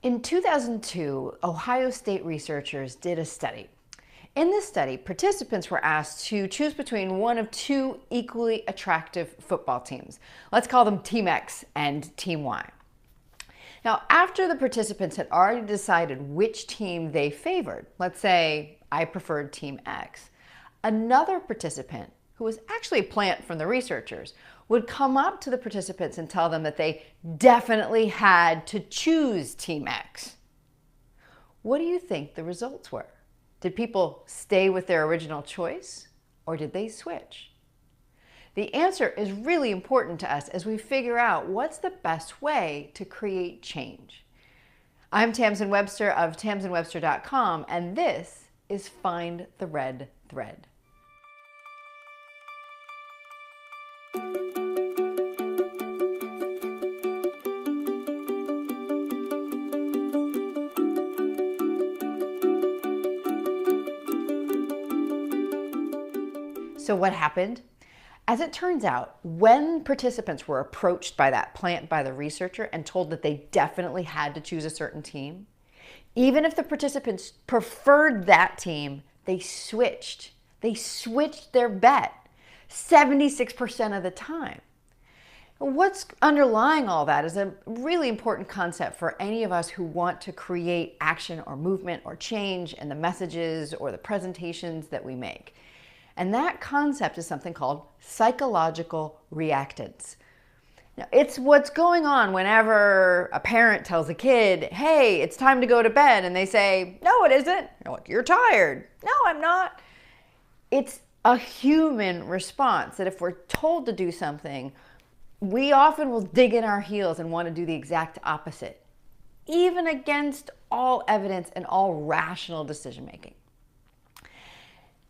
In 2002, Ohio State researchers did a study. In this study, participants were asked to choose between one of two equally attractive football teams. Let's call them Team X and Team Y. Now, after the participants had already decided which team they favored, let's say I preferred Team X, another participant, who was actually a plant from the researchers, would come up to the participants and tell them that they definitely had to choose Team X. What do you think the results were? Did people stay with their original choice, or did they switch? The answer is really important to us as we figure out what's the best way to create change. I'm Tamsen Webster of tamsenwebster.com, and this is Find the Red Thread. So what happened? As it turns out, when participants were approached by that plant by the researcher and told that they definitely had to choose a certain team, even if the participants preferred that team, they switched. They switched their bet 76% of the time. What's underlying all that is a really important concept for any of us who want to create action or movement or change in the messages or the presentations that we make. And that concept is something called psychological reactance. Now, it's what's going on whenever a parent tells a kid, hey, it's time to go to bed, and they say, no, it isn't. You're like, you're tired. No, I'm not. It's a human response that if we're told to do something, we often will dig in our heels and want to do the exact opposite, even against all evidence and all rational decision making.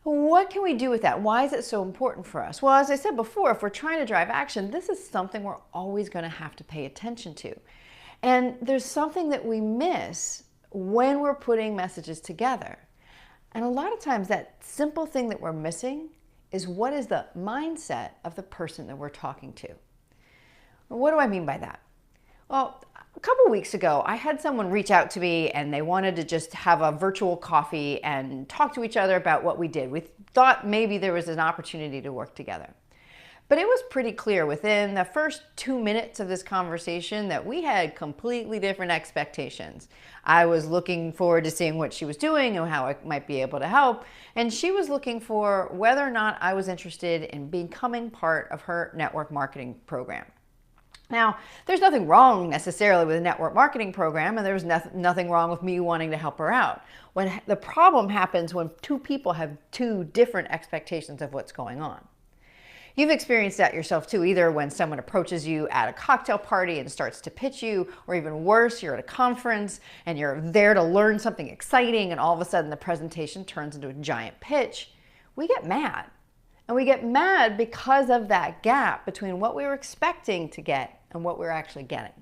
What can we do with that? Why is it so important for us? Well, as I said before, if we're trying to drive action, this is something we're always going to have to pay attention to. And there's something that we miss when we're putting messages together. And a lot of times that simple thing that we're missing is what is the mindset of the person that we're talking to. What do I mean by that? Well, a couple of weeks ago, I had someone reach out to me and they wanted to just have a virtual coffee and talk to each other about what we did. We thought maybe there was an opportunity to work together. But it was pretty clear within the first 2 minutes of this conversation that we had completely different expectations. I was looking forward to seeing what she was doing and how I might be able to help. And she was looking for whether or not I was interested in becoming part of her network marketing program. Now, there's nothing wrong necessarily with a network marketing program, and there's nothing wrong with me wanting to help her out. When the problem happens when two people have two different expectations of what's going on. You've experienced that yourself too, either when someone approaches you at a cocktail party and starts to pitch you, or even worse, you're at a conference and you're there to learn something exciting and all of a sudden the presentation turns into a giant pitch. We get mad. And we get mad because of that gap between what we were expecting to get and what we're actually getting.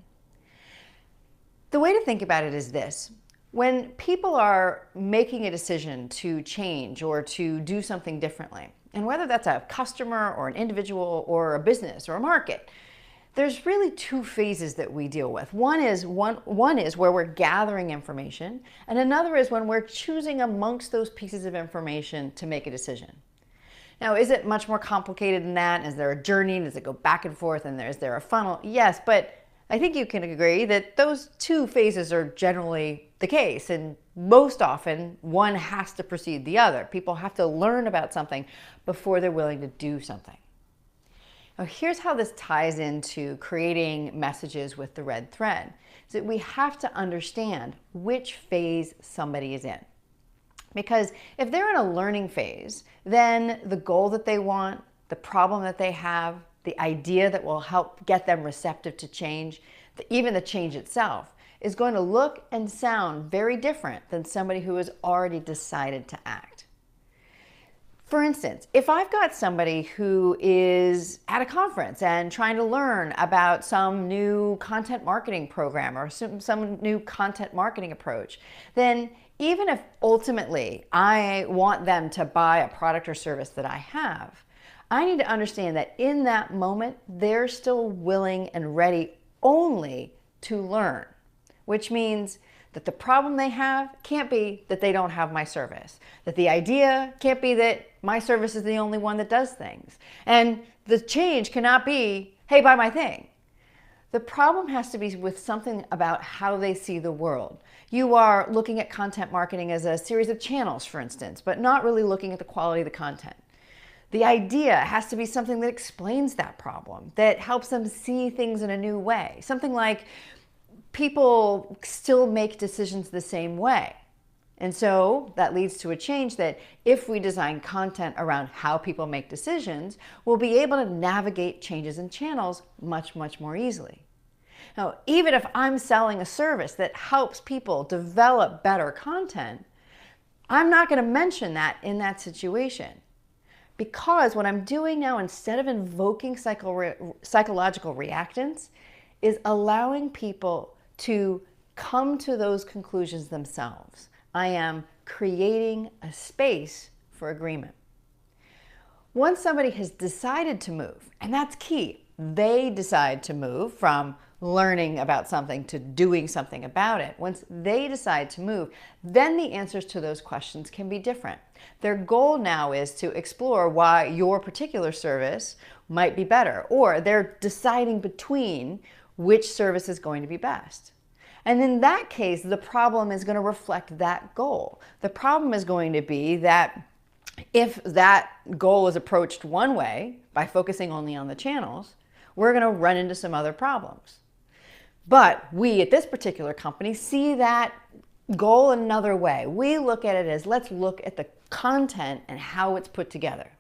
The way to think about it is this. When people are making a decision to change or to do something differently, and whether that's a customer or an individual or a business or a market, there's really two phases that we deal with. One is where we're gathering information, and another is when we're choosing amongst those pieces of information to make a decision. Now, is it much more complicated than that? Is there a journey? Does it go back and forth? And is there a funnel? Yes, but I think you can agree that those two phases are generally the case. And most often, one has to precede the other. People have to learn about something before they're willing to do something. Now, here's how this ties into creating messages with the red thread. Is that we have to understand which phase somebody is in. Because if they're in a learning phase, then the goal that they want, the problem that they have, the idea that will help get them receptive to change, even the change itself, is going to look and sound very different than somebody who has already decided to act. For instance, if I've got somebody who is at a conference and trying to learn about some new content marketing program or some new content marketing approach, then even if ultimately I want them to buy a product or service that I have, I need to understand that in that moment, they're still willing and ready only to learn. which means that the problem they have can't be that they don't have my service, that the idea can't be that my service is the only one that does things, and the change cannot be, hey, buy my thing. The problem has to be with something about how they see the world. You are looking at content marketing as a series of channels, for instance, but not really looking at the quality of the content. The idea has to be something that explains that problem, that helps them see things in a new way. Something like, people still make decisions the same way. And so that leads to a change that if we design content around how people make decisions, we'll be able to navigate changes in channels much, much more easily. Now, even if I'm selling a service that helps people develop better content, I'm not going to mention that in that situation. Because what I'm doing now, instead of invoking psychological reactance, is allowing people to come to those conclusions themselves. I am creating a space for agreement. Once somebody has decided to move, and that's key, they decide to move from learning about something to doing something about it. Once they decide to move, then the answers to those questions can be different. Their goal now is to explore why your particular service might be better, or they're deciding between which service is going to be best. And in that case, the problem is going to reflect that goal. The problem is going to be that if that goal is approached one way, by focusing only on the channels, we're going to run into some other problems. But we at this particular company see that goal another way. We look at it as, let's look at the content and how it's put together,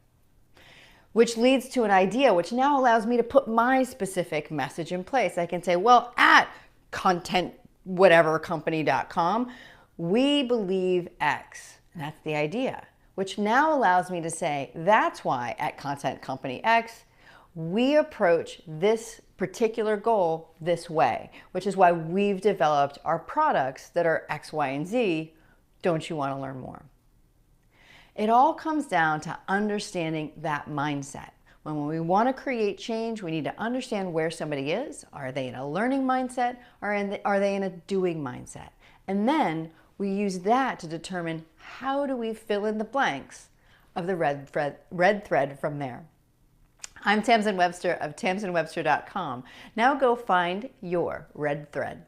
which leads to an idea which now allows me to put my specific message in place. I can say, well, at contentwhatevercompany.com, we believe X. And that's the idea, which now allows me to say, that's why at Content Company X, we approach this particular goal this way, which is why we've developed our products that are X, Y, and Z. Don't you want to learn more? It all comes down to understanding that mindset. When we want to create change, we need to understand where somebody is. Are they in a learning mindset, or are they in a doing mindset? And then we use that to determine how do we fill in the blanks of the red thread from there. I'm Tamsen Webster of tamsenwebster.com. Now go find your red thread.